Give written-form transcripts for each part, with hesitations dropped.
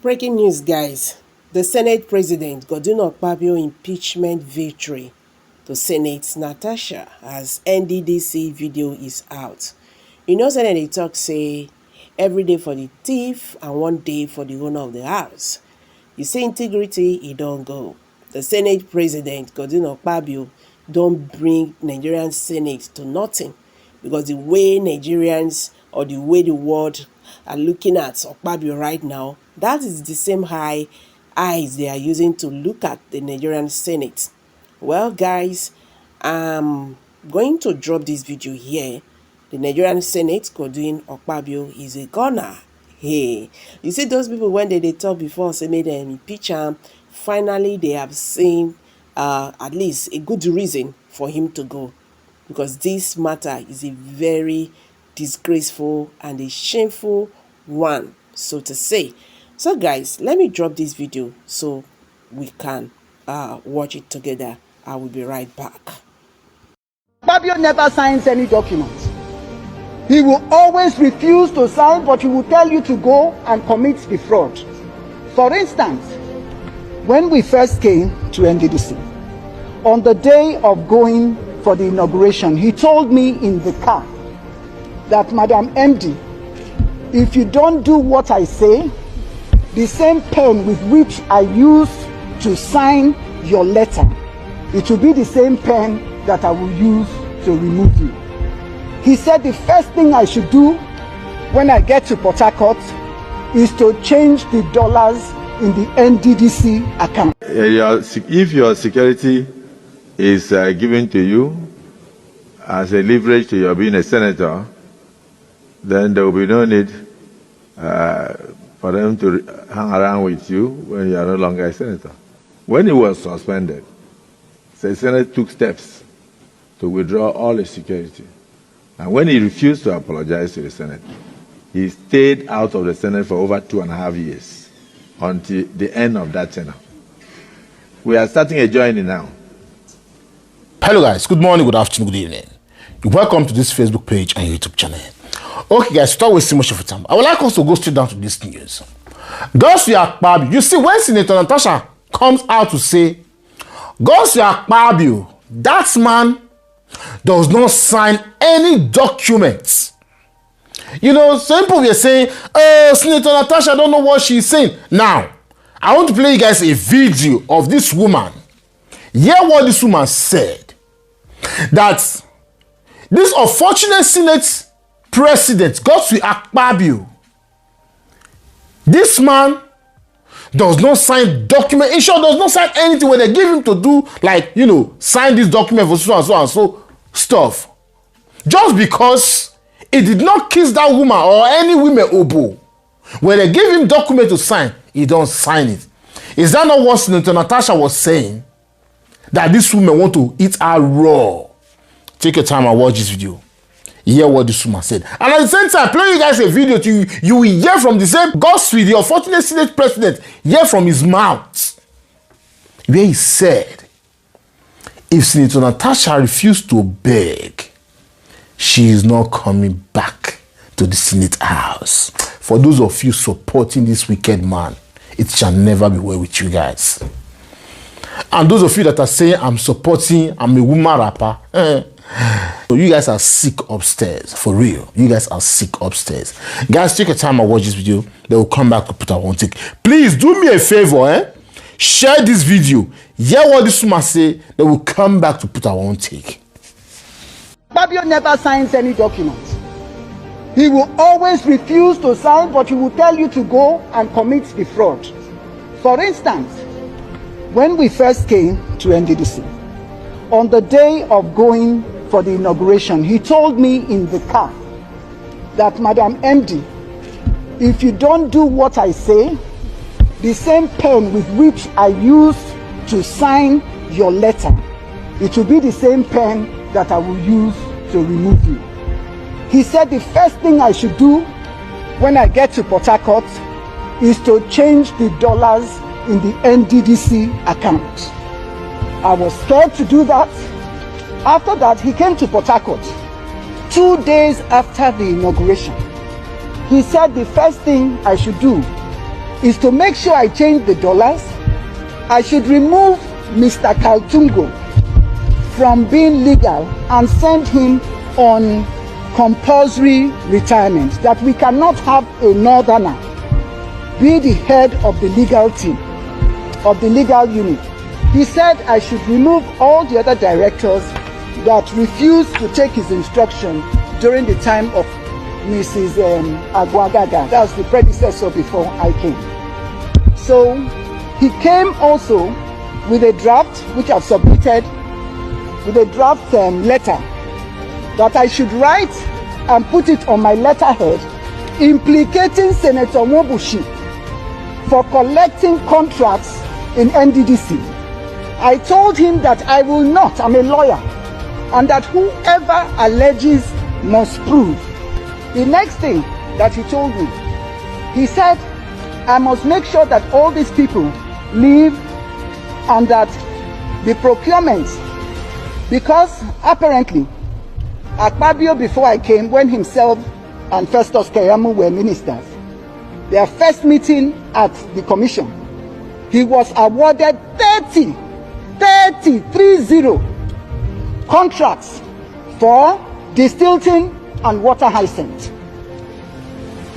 Breaking news, guys. The Senate President Godwin Akpabio impeachment victory to Senate Natasha as NDDC video is out. You know, Senate they talk say every day for the thief and one day for the owner of the house. You say integrity, it don't go. The Senate President Godwin Akpabio don't bring Nigerian Senate to nothing because the way Nigerians or the way the world are looking at Akpabio right now, that is the same eyes they are using to look at the Nigerian Senate. Well, guys, I'm going to drop this video here. The Nigerian Senate Godwin Akpabio is a gunner. Hey, you see those people when they talk before say made them impeach him. Finally, they have seen at least a good reason for him to go, because this matter is a very disgraceful and a shameful one, so to say. So guys, let me drop this video so we can watch it together. I will be right back. Akpabio never signs any documents. He will always refuse to sign, but he will tell you to go and commit the fraud. For instance, when we first came to NDDC, on the day of going for the inauguration, he told me in the car that, Madam MD, if you don't do what I say, the same pen with which I used to sign your letter, it will be the same pen that I will use to remove you. He said the first thing I should do when I get to Port Harcourt is to change the dollars in the NDDC account. If your security is given to you as a leverage to your being a senator, then there will be no need for them to hang around with you when you are no longer a senator. When he was suspended, the Senate took steps to withdraw all his security. And when he refused to apologize to the Senate, he stayed out of the Senate for over 2.5 years until the end of that tenure. We are starting a journey now. Hello guys, good morning, good afternoon, good evening. Welcome to this Facebook page and YouTube channel. Okay guys, stop wasting much of your time. I would like us to go straight down to this news. Godwin Akpabio, you see, when Senator Natasha comes out to say, Godwin Akpabio, that man does not sign any documents. You know, some people were saying, Senator Natasha, I don't know what she's saying. Now, I want to play you guys a video of this woman. Hear what this woman said. That this unfortunate Senate President, Godwin Akpabio, this man does not sign document. In short, does not sign anything when they give him to do, like, you know, sign this document for so and so and so stuff. Just because he did not kiss that woman or any women oboe. When they give him document to sign, he don't sign it. Is that not what Senator Natasha was saying? That this woman want to eat her raw. Take your time and watch this video. Hear what this woman said. And at the same time, play you guys a video to you. You will hear from the same Godwin, the unfortunate Senate President, hear from his mouth, where he said, if Senator Natasha refused to beg, she is not coming back to the Senate House. For those of you supporting this wicked man, it shall never be well with you guys. And those of you that are saying, I'm a woman rapper, so you guys are sick upstairs. For real. You guys are sick upstairs. Guys, take your time and watch this video. They will come back to put our own take. Please do me a favor, share this video. Hear what this woman say. They will come back to put our own take. Akpabio never signs any documents. He will always refuse to sign, but he will tell you to go and commit the fraud. For instance, when we first came to NDDC, on the day of going for the inauguration, he told me in the car that, Madam MD, if you don't do what I say, the same pen with which I used to sign your letter, it will be the same pen that I will use to remove you. He said the first thing I should do when I get to Port Harcourt is to change the dollars in the NDDC account. I was scared to do that. After that, he came to Port Harcourt 2 days after the inauguration. He said the first thing I should do is to make sure I change the dollars. I should remove Mr. Kaltungo from being legal and send him on compulsory retirement, that we cannot have a northerner be the head of the legal team, of the legal unit. He said I should remove all the other directors that refused to take his instruction during the time of Mrs. Agwagaga. That was the predecessor before I came. So he came also with a draft, which I've submitted, with a draft letter that I should write and put it on my letterhead, implicating Senator Nwobushi for collecting contracts in NDDC. I told him that I will not, I'm a lawyer, and that whoever alleges must prove. The next thing that he told me, he said, I must make sure that all these people leave and that the procurement, because apparently Akpabio, before I came, when himself and Festus Keyamo were ministers, their first meeting at the commission, he was awarded 30 contracts for distilling and water hyacinth.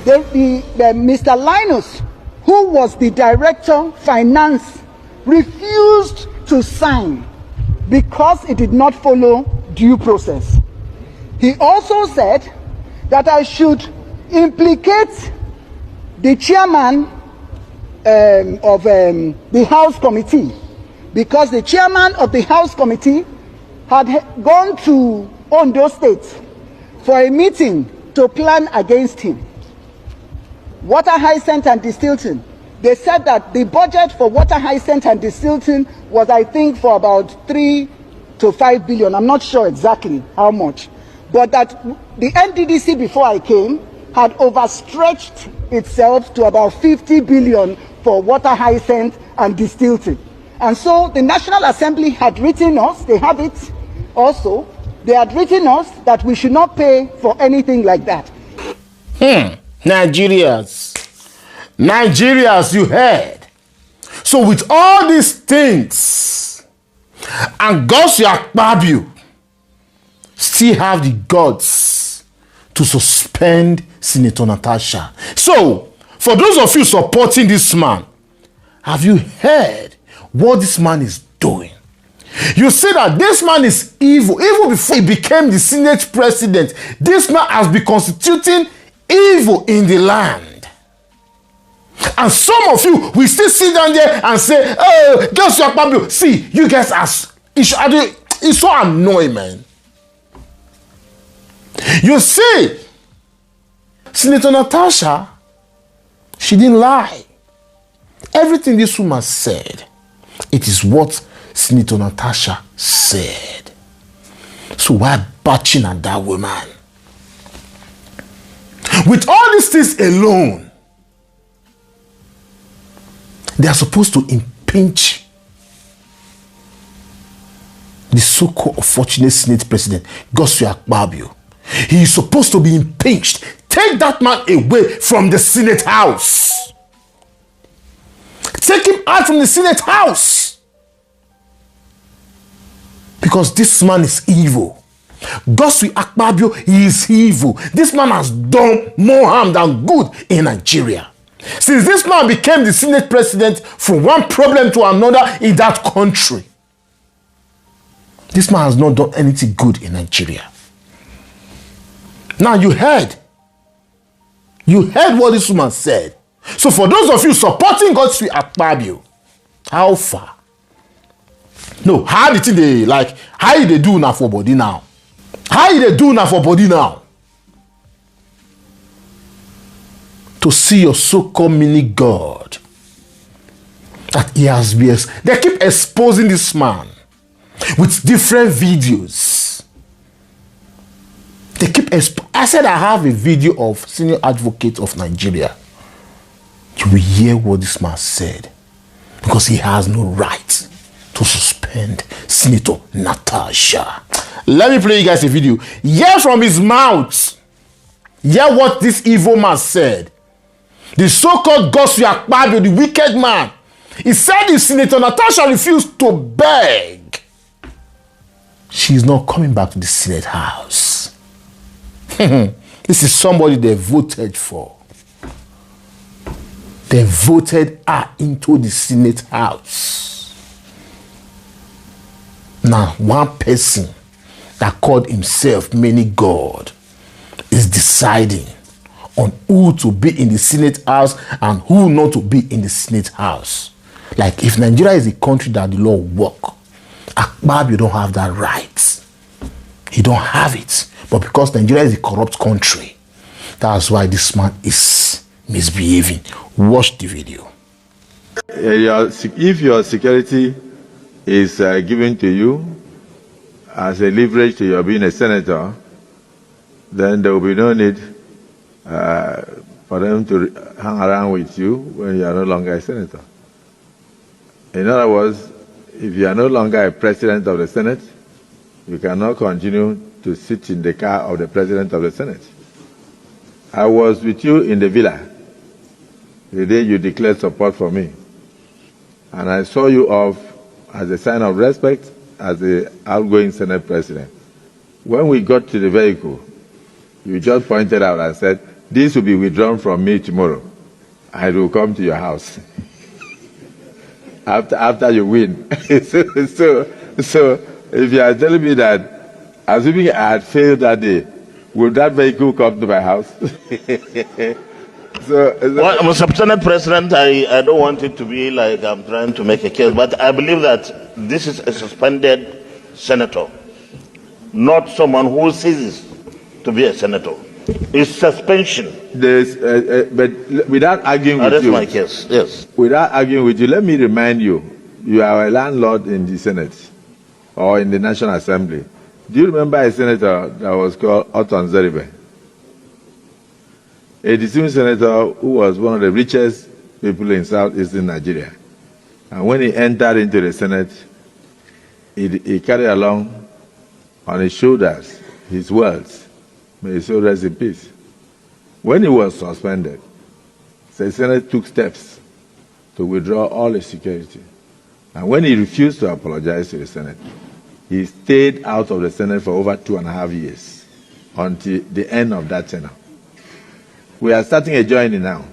Mr. Linus, who was the director finance, refused to sign because it did not follow due process. He also said that I should implicate the chairman of the House Committee, because the chairman of the House Committee had gone to Ondo State for a meeting to plan against him. Water hyacinth and distilling. They said that the budget for water hyacinth and distilling was, I think, for about 3 to 5 billion. I'm not sure exactly how much. But that the NDDC, before I came, had overstretched itself to about 50 billion for water hyacinth and distilling. And so the National Assembly had written us, they have it also, they had written us that we should not pay for anything like that. Nigerians, you heard. So with all these things, and Godswill Akpabio still have the guts to suspend Senator Natasha. So, for those of you supporting this man, have you heard what this man is doing? You see that this man is evil. Even before he became the Senate president, this man has been constituting evil in the land. And some of you will still sit down there and say, oh, Godswill Akpabio. See, you guys are, it's so annoying, man. You see, Senator Natasha, she didn't lie. Everything this woman said, it is what Senator Natasha said. So why batching at that woman? With all these things alone, they are supposed to impeach the so-called unfortunate Senate president, Godswill Akpabio. He is supposed to be impeached. Take that man away from the Senate House. Take him out from the Senate House. Because this man is evil. Godswill Akpabio is evil. This man has done more harm than good in Nigeria. Since this man became the Senate president, from one problem to another in that country, this man has not done anything good in Nigeria. Now you heard what this woman said. So for those of you supporting Godswill Akpabio, how far? No, how did they like? How did they do now for body now? How did they do now for body now? To see your so-called mini God that he has been. They keep exposing this man with different videos. They keep I said I have a video of senior advocate of Nigeria. You will hear what this man said, because he has no right to suspend Senator Natasha. Let me play you guys a video. Hear from his mouth. Hear what this evil man said. The so-called Godswill Akpabio, the wicked man, he said if Senator Natasha refused to beg, she's not coming back to the Senate House. This is somebody they voted for. They voted her into the Senate House. Now, one person that called himself many God is deciding on who to be in the Senate House and who not to be in the Senate House. Like, if Nigeria is a country that the law work, Akpabio don't have that right. He don't have it. But because Nigeria is a corrupt country, that's why this man is misbehaving. Watch the video. If your security is given to you as a leverage to your being a senator, then there will be no need for them to hang around with you when you are no longer a senator. In other words, if you are no longer a president of the Senate, you cannot continue to sit in the car of the president of the Senate. I was with you in the villa the day you declared support for me, and I saw you off as a sign of respect as the outgoing Senate president. When we got to the vehicle, you just pointed out and said, "This will be withdrawn from me tomorrow. I will come to your house." After you win. so if you are telling me that, assuming I had failed that day, will that vehicle come to my house? Well, Mr. Senate President, I don't want it to be like I'm trying to make a case, but I believe that this is a suspended senator, not someone who ceases to be a senator. It's suspension. But without arguing with that's you, my case. Yes. Without arguing with you, let me remind you, you are a landlord in the Senate or in the National Assembly. Do you remember a senator that was called Oton Zeribe? A distinguished senator who was one of the richest people in southeastern Nigeria. And when he entered into the Senate, he carried along on his shoulders his wealth. May his soul rest in peace. When he was suspended, the Senate took steps to withdraw all his security. And when he refused to apologize to the Senate, he stayed out of the Senate for over 2.5 years until the end of that tenure. We are starting a journey now.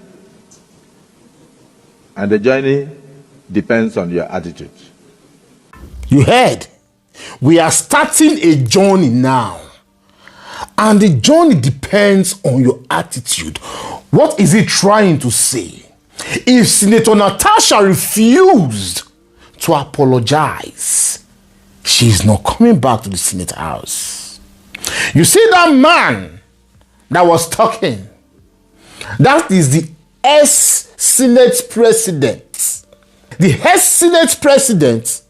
And the journey depends on your attitude. You heard? We are starting a journey now. And the journey depends on your attitude. What is he trying to say? If Senator Natasha refused to apologize, she's not coming back to the Senate House. You see that man that was talking? That is the ex-Senate President. The ex-Senate President,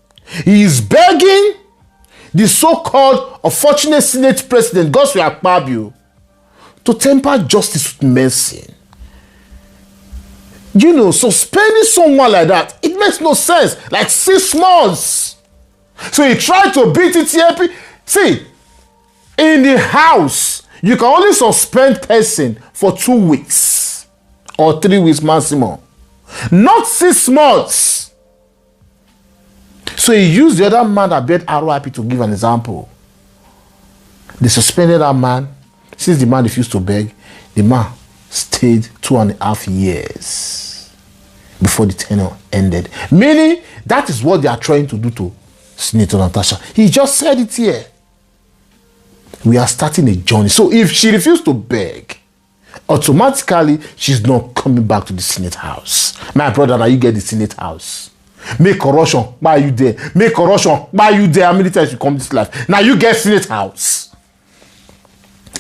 he is begging the so-called unfortunate Senate President, Godswill Akpabio, to temper justice with mercy. You know, suspending someone like that, it makes no sense. Like 6 months. So he tried to beat it here. See, in the house, you can only suspend person for 2 weeks or 3 weeks maximum. Not 6 months. So he used the other man that begged RIP to give an example. They suspended that man. Since the man refused to beg, the man stayed 2.5 years before the tenure ended. Meaning, that is what they are trying to do to Senator Natasha. He just said it here. We are starting a journey. So if she refused to beg, automatically she's not coming back to the Senate House. My brother, now you get the Senate House. Make corruption, buy you there. Make corruption, buy you there. How many times you come this life? Now you get Senate House.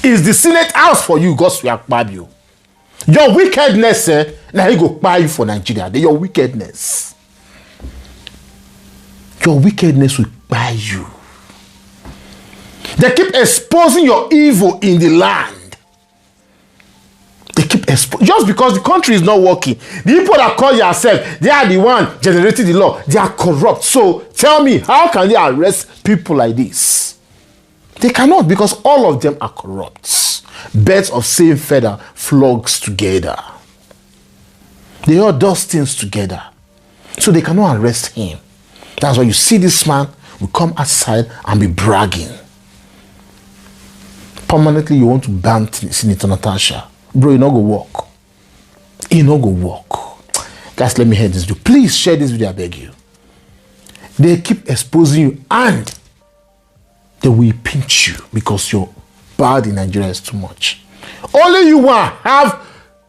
Is the Senate House for you, Godswill Akpabio? Your wickedness, now you go buy you for Nigeria. Your wickedness. Your wickedness will buy you. They keep exposing your evil in the land. They keep just because the country is not working. The people that call yourself, they are the one generating the law. They are corrupt. So tell me, how can they arrest people like this? They cannot, because all of them are corrupt. Birds of same feather flocks together. They all does things together. So they cannot arrest him. That's why you see this man will come outside and be bragging. Permanently, you want to ban Senator Natasha. Bro, you not go walk. You not go walk. Guys, let me hear this video. Please share this video, I beg you. They keep exposing you and they will pinch you because you're bad in Nigeria is too much. Only you want have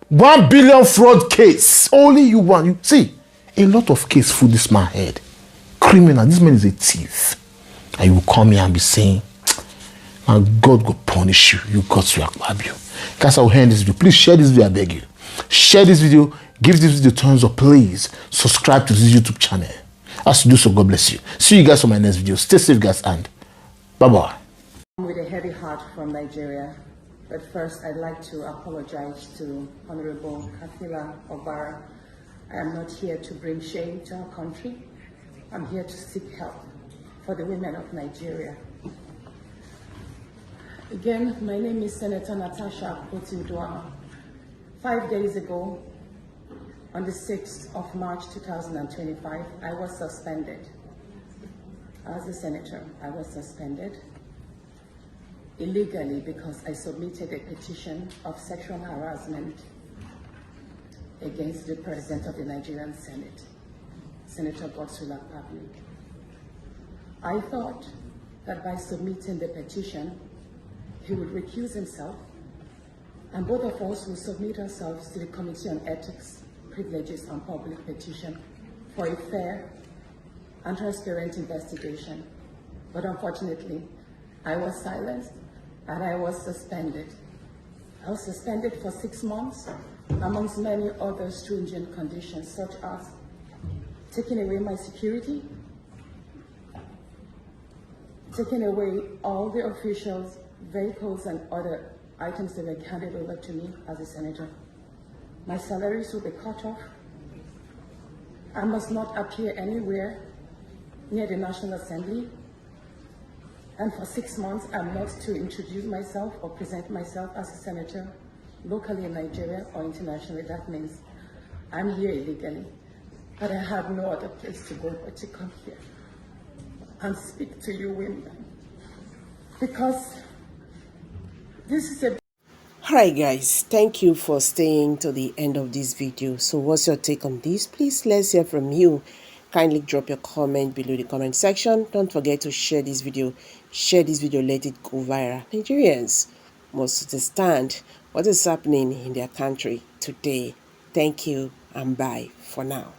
1 billion fraud case. Only you want. You see, a lot of case for this man head. Criminal. This man is a thief. And you will come here and be saying, and God will punish you. You got to Akpabio. Guys, I will end this video. Please share this video, I beg you. Share this video. Give this video thumbs up, please. Subscribe to this YouTube channel. As you do so, God bless you. See you guys on my next video. Stay safe, guys, and bye-bye. With a heavy heart from Nigeria, but first I'd like to apologize to Honorable Kafila Obara. I am not here to bring shame to our country. I'm here to seek help for the women of Nigeria. Again, my name is Senator Natasha. 5 days ago, on the 6th of March 2025, I was suspended. As a senator, I was suspended illegally because I submitted a petition of sexual harassment against the President of the Nigerian Senate, Senator Akpabio. I thought that by submitting the petition, he would recuse himself, and both of us will submit ourselves to the Committee on Ethics, Privileges and Public Petition for a fair and transparent investigation. But unfortunately, I was silenced and I was suspended. I was suspended for 6 months, amongst many other stringent conditions, such as taking away my security, taking away all the officials, vehicles, and other items that were handed over to me as a senator. My salaries will be cut off. I must not appear anywhere near the National Assembly. And for 6 months, I'm not to introduce myself or present myself as a senator locally in Nigeria or internationally. That means I'm here illegally, but I have no other place to go but to come here and speak to you women. Because this is a... Alright guys, thank you for staying to the end of this video. So what's your take on this? Please let's hear from you. Kindly drop your comment below the comment section. Don't forget to share this video. Share this video, let it go viral. Nigerians must understand what is happening in their country today. Thank you and bye for now.